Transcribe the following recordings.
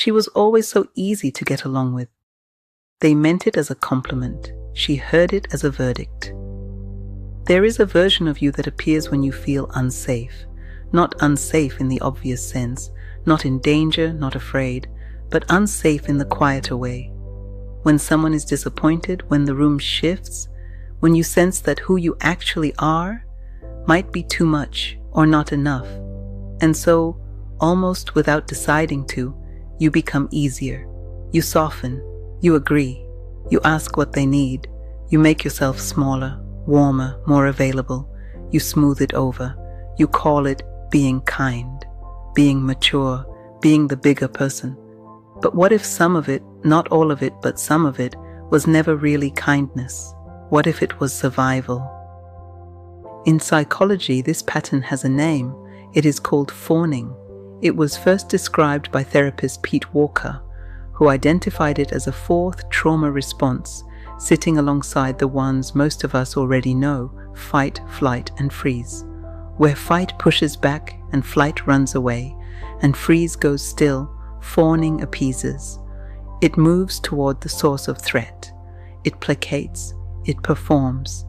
She was always so easy to get along with. They meant it as a compliment. She heard it as a verdict. There is a version of you that appears when you feel unsafe. Not unsafe in the obvious sense, not in danger, not afraid, but unsafe in the quieter way. When someone is disappointed, when the room shifts, when you sense that who you actually are might be too much or not enough. And so, almost without deciding to, you become easier. You soften, you agree, you ask what they need, you make yourself smaller, warmer, more available, you smooth it over, you call it being kind, being mature, being the bigger person. But what if some of it, not all of it, but some of it, was never really kindness? What if it was survival? In psychology, this pattern has a name. It is called fawning. It was first described by therapist Pete Walker, who identified it as a fourth trauma response, sitting alongside the ones most of us already know: fight, flight, and freeze. Where fight pushes back and flight runs away, and freeze goes still, fawning appeases. It moves toward the source of threat. It placates. It performs.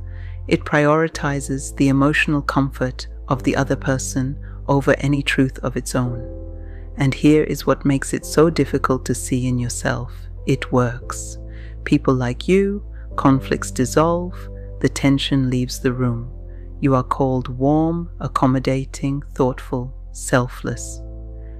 It prioritizes the emotional comfort of the other person over any truth of its own. And here is what makes it so difficult to see in yourself. It works. People like you, conflicts dissolve, the tension leaves the room. You are called warm, accommodating, thoughtful, selfless.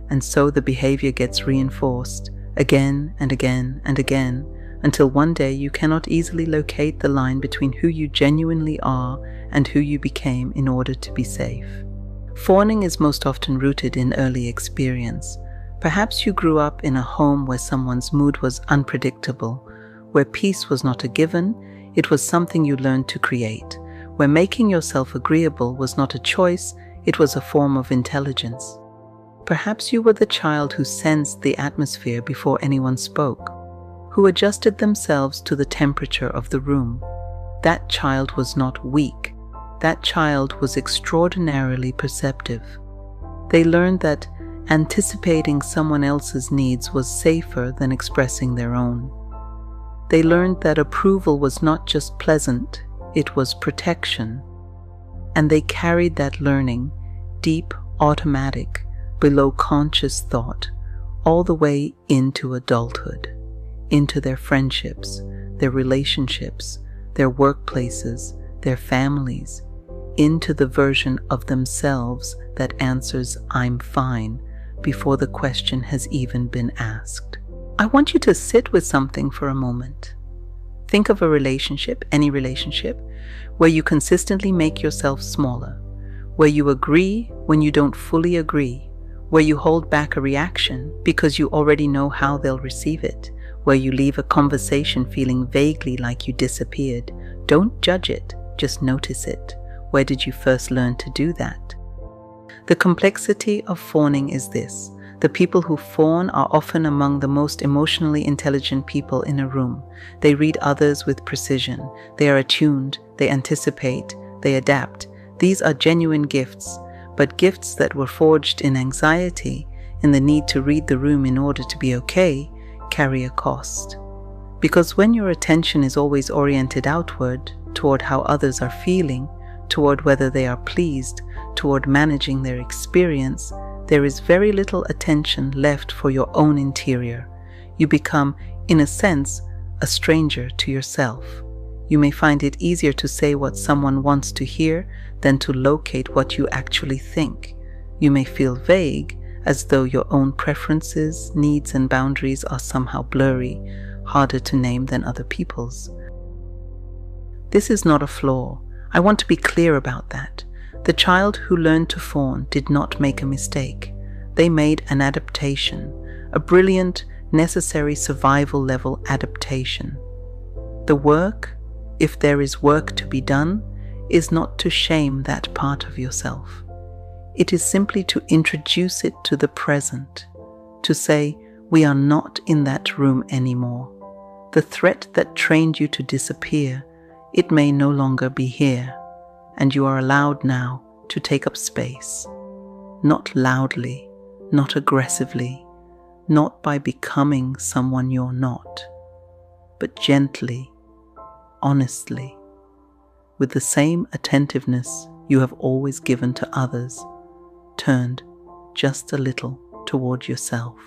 And so the behavior gets reinforced again and again and again, until one day you cannot easily locate the line between who you genuinely are and who you became in order to be safe. Fawning is most often rooted in early experience. Perhaps you grew up in a home where someone's mood was unpredictable, where peace was not a given, it was something you learned to create, where making yourself agreeable was not a choice, it was a form of intelligence. Perhaps you were the child who sensed the atmosphere before anyone spoke, who adjusted themselves to the temperature of the room. That child was not weak. That child was extraordinarily perceptive. They learned that anticipating someone else's needs was safer than expressing their own. They learned that approval was not just pleasant, it was protection. And they carried that learning, deep, automatic, below conscious thought, all the way into adulthood, into their friendships, their relationships, their workplaces, their families, into the version of themselves that answers "I'm fine" before the question has even been asked. I want you to sit with something for a moment. Think of a relationship, any relationship, where you consistently make yourself smaller, where you agree when you don't fully agree, where you hold back a reaction because you already know how they'll receive it, where you leave a conversation feeling vaguely like you disappeared. Don't judge it, just notice it. Where did you first learn to do that? The complexity of fawning is this. The people who fawn are often among the most emotionally intelligent people in a room. They read others with precision. They are attuned. They anticipate. They adapt. These are genuine gifts, but gifts that were forged in anxiety, in the need to read the room in order to be okay, carry a cost. Because when your attention is always oriented outward, toward how others are feeling, toward whether they are pleased, toward managing their experience, there is very little attention left for your own interior. You become, in a sense, a stranger to yourself. You may find it easier to say what someone wants to hear than to locate what you actually think. You may feel vague, as though your own preferences, needs, and boundaries are somehow blurry, harder to name than other people's. This is not a flaw. I want to be clear about that. The child who learned to fawn did not make a mistake. They made an adaptation, a brilliant, necessary survival-level adaptation. The work, if there is work to be done, is not to shame that part of yourself. It is simply to introduce it to the present, to say, we are not in that room anymore. The threat that trained you to disappear, it may no longer be here, and you are allowed now to take up space. Not loudly, not aggressively, not by becoming someone you're not, but gently, honestly, with the same attentiveness you have always given to others, turned just a little toward yourself.